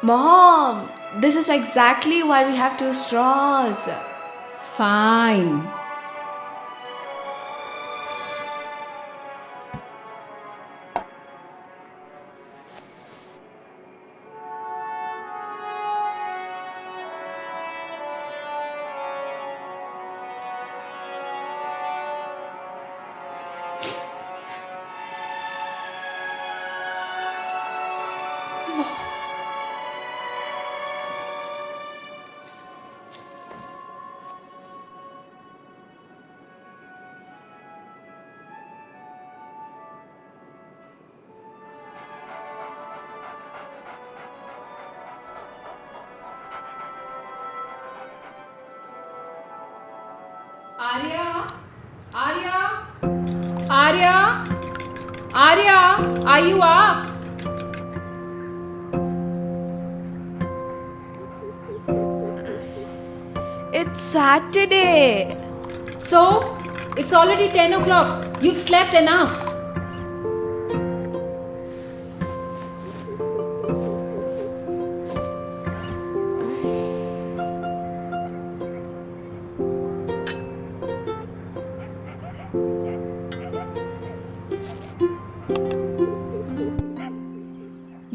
Mom, this is exactly why we have two straws. Fine. Arya? Arya? Arya? Arya? Are you up? It's Saturday. So? It's already 10 o'clock. You've slept enough.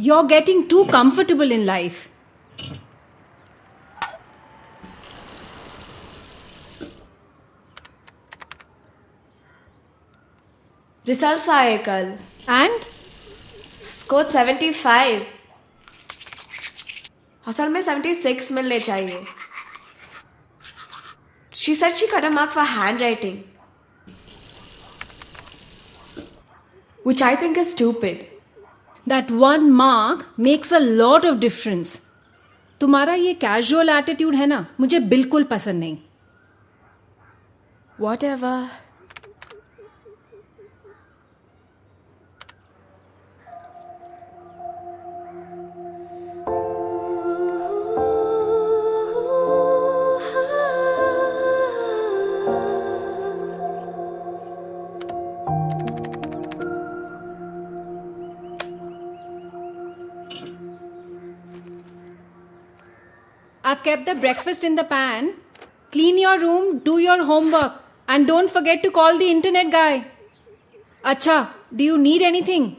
You're getting too comfortable in life. Results आए कल. And? Scored 75. असल में 76 मिलने चाहिए. She said she cut a mark for handwriting, which I think is stupid. That one mark makes a lot of difference. तुम्हारा ये casual attitude है ना, मुझे बिल्कुल पसंद नहीं. Whatever. I've kept the breakfast in the pan. Clean your room, do your homework, and don't forget to call the internet guy. Acha, do you need anything?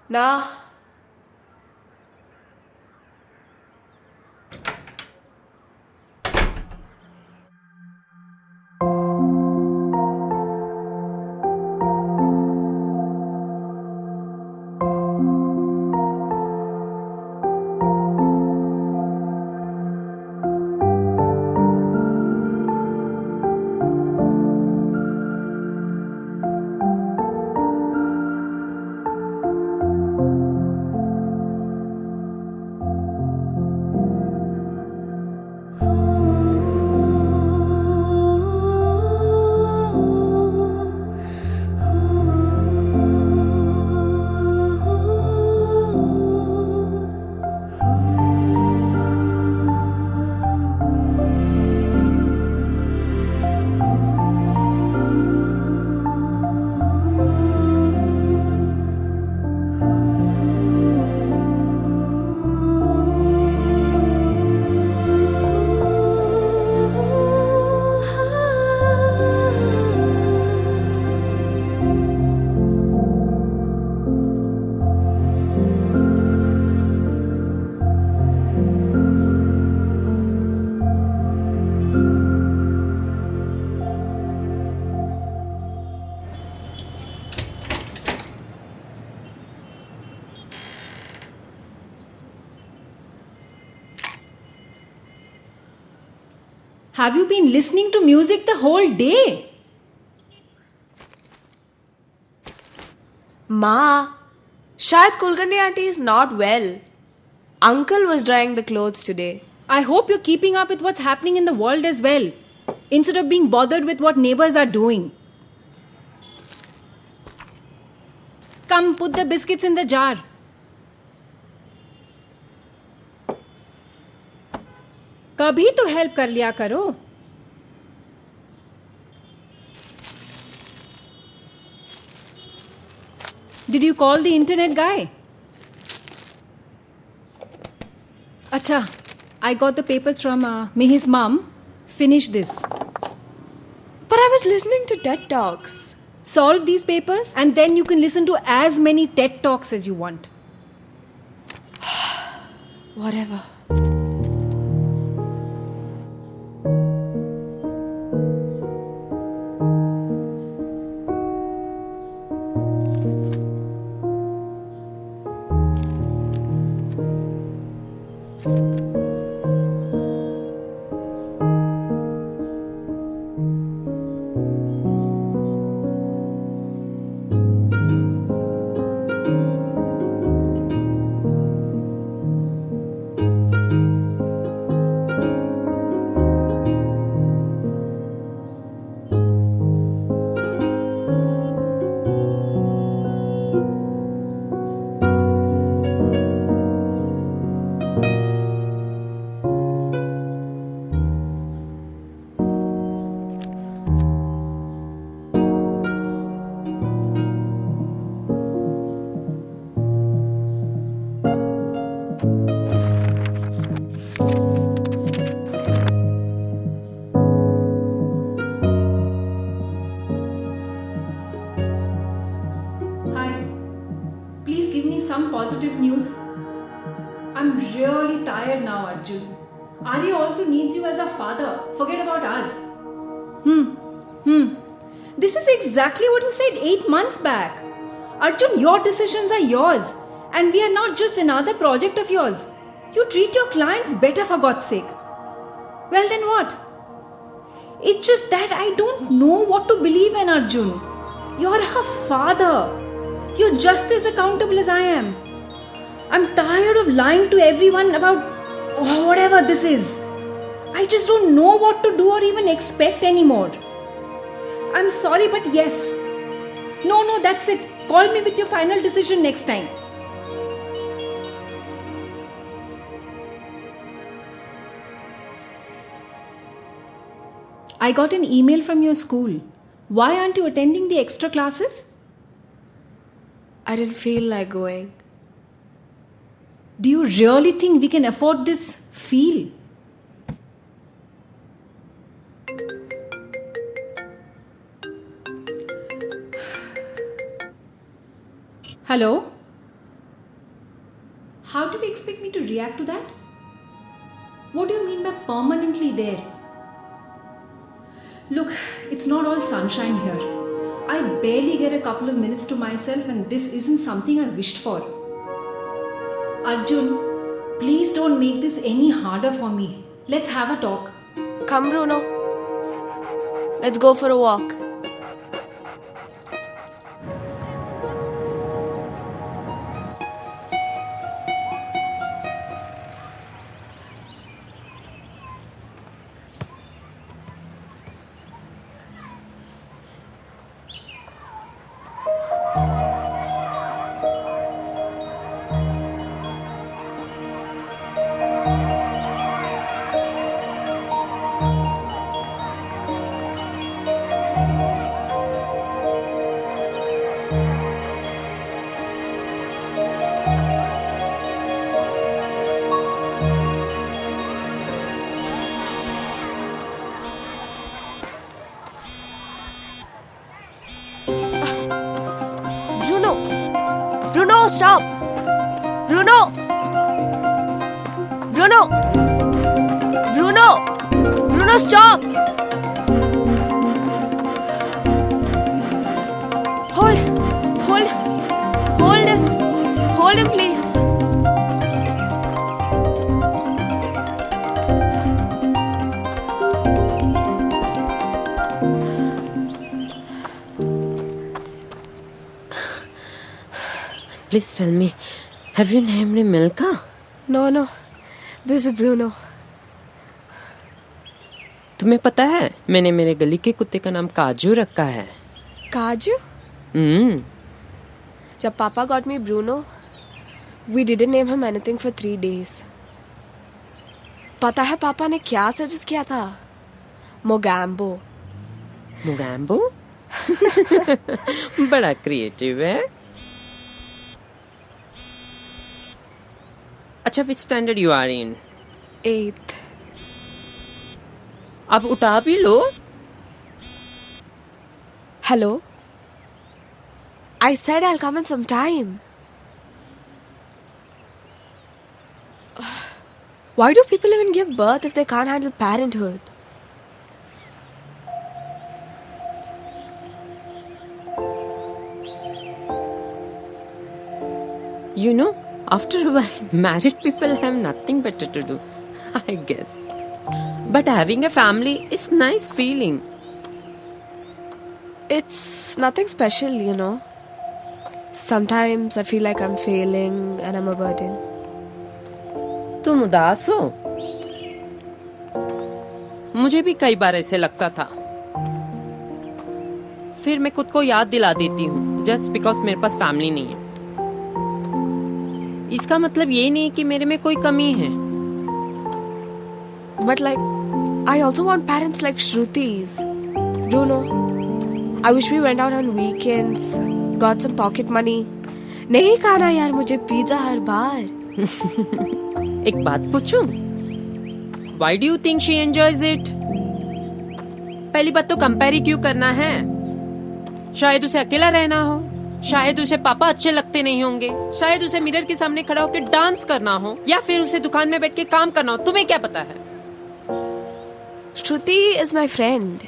Nah. Have you been listening to music the whole day? Ma, Shayad Kulkarni auntie is not well. Uncle was drying the clothes today. I hope you're keeping up with what's happening in the world as well, instead of being bothered with what neighbors are doing. Come, put the biscuits in the jar. कभी तो help कर लिया करो. Did you call the internet guy? Acha, I got the papers from Mihir's mom. Finish this. But I was listening to TED Talks. Solve these papers and then you can listen to as many TED Talks as you want. Whatever. Hi. Please give me some positive news. I'm really tired now, Arjun. Arya also needs you as a father. Forget about us. This is exactly what you said 8 months back. Arjun, your decisions are yours. And we are not just another project of yours. You treat your clients better, for God's sake. Well, then what? It's just that I don't know what to believe in, Arjun. You're her father. You're just as accountable as I am. I'm tired of lying to everyone about whatever this is. I just don't know what to do or even expect anymore. I'm sorry, but yes. No, that's it. Call me with your final decision next time. I got an email from your school. Why aren't you attending the extra classes? I didn't feel like going. Do you really think we can afford this feel? Hello? How do you expect me to react to that? What do you mean by permanently there? Look, it's not all sunshine here. I barely get a couple of minutes to myself and this isn't something I wished for. Arjun, please don't make this any harder for me. Let's have a talk. Come, Bruno. Let's go for a walk. Bruno, stop! Bruno! Bruno! Bruno! Bruno, stop! Hold him, please. Please tell me, have you named him Milka? No. This is Bruno. तुम्हें पता है मैंने मेरे गली के कुत्ते का नाम काजू रखा है. Kaju? जब पापा got me Bruno, we didn't name him anything for 3 days. पता है पापा ने क्या सजेस्ट किया था? मोगैम्बो. मोगैम्बो? बड़ा क्रिएटिव है. अच्छा, which standard you are in? 8th. अब उठा भी लो. Hello? I said I'll come in some time. Why do people even give birth if they can't handle parenthood? You know, after a while, married people have nothing better to do, I guess. But having a family is nice feeling. It's nothing special, you know. Sometimes I feel like I'm failing and I'm a burden. तुम उदास हो? मुझे भी कई बार ऐसे लगता था. फिर मैं खुद को याद दिला देती हूँ, जस्ट बिकॉज मेरे पास फैमिली नहीं है. इसका मतलब ये नहीं कि मेरे में कोई कमी है. But like, I also want parents like Shruti's. Do you know? I wish we went out on weekends, got some pocket money. नहीं खाना यार मुझे पिज्जा हर बार. एक बात पूछूं? Why do you think she enjoys it? पहली बात तो कंपेयर ही क्यों करना है? शायद उसे अकेला रहना हो, शायद उसे पापा अच्छे लगते नहीं होंगे, शायद उसे मिरर के सामने खड़ा होकर डांस करना हो, या फिर उसे दुकान में बैठ के काम करना हो. तुम्हें क्या पता है? Shruti is my friend.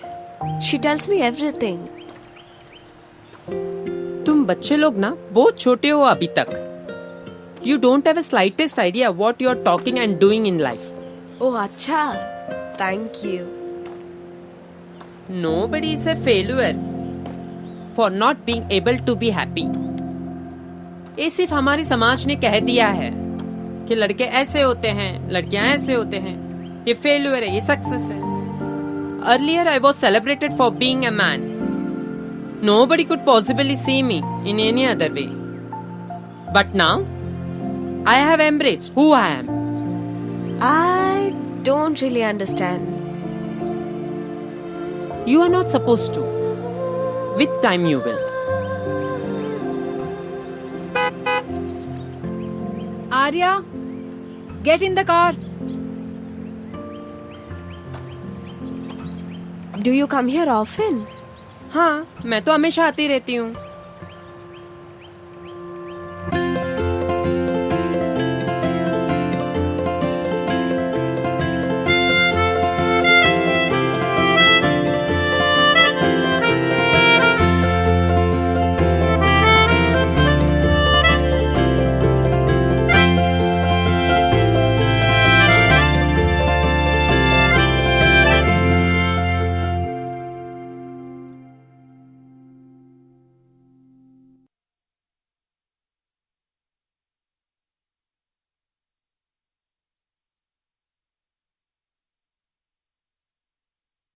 She tells me everything. तुम बच्चे लोग ना बहुत छोटे हो अभी तक. You don't have a slightest idea what you are talking and doing in life. Oh, अच्छा. Thank you. Nobody is a failure for not being able to be happy. ये सिर्फ हमारे समाज ने कह दिया है कि लड़के ऐसे होते हैं, लड़कियां ऐसे होते हैं. ये फेल्यूर है, ये सक्सेस है. Earlier I was celebrated for being a man. Nobody could possibly see me in any other way. But now I have embraced who I am. I don't really understand. You are not supposed to. With time you will. Arya, get in the car. Do you come here often? हाँ, मैं तो हमेशा आती रहती हूँ.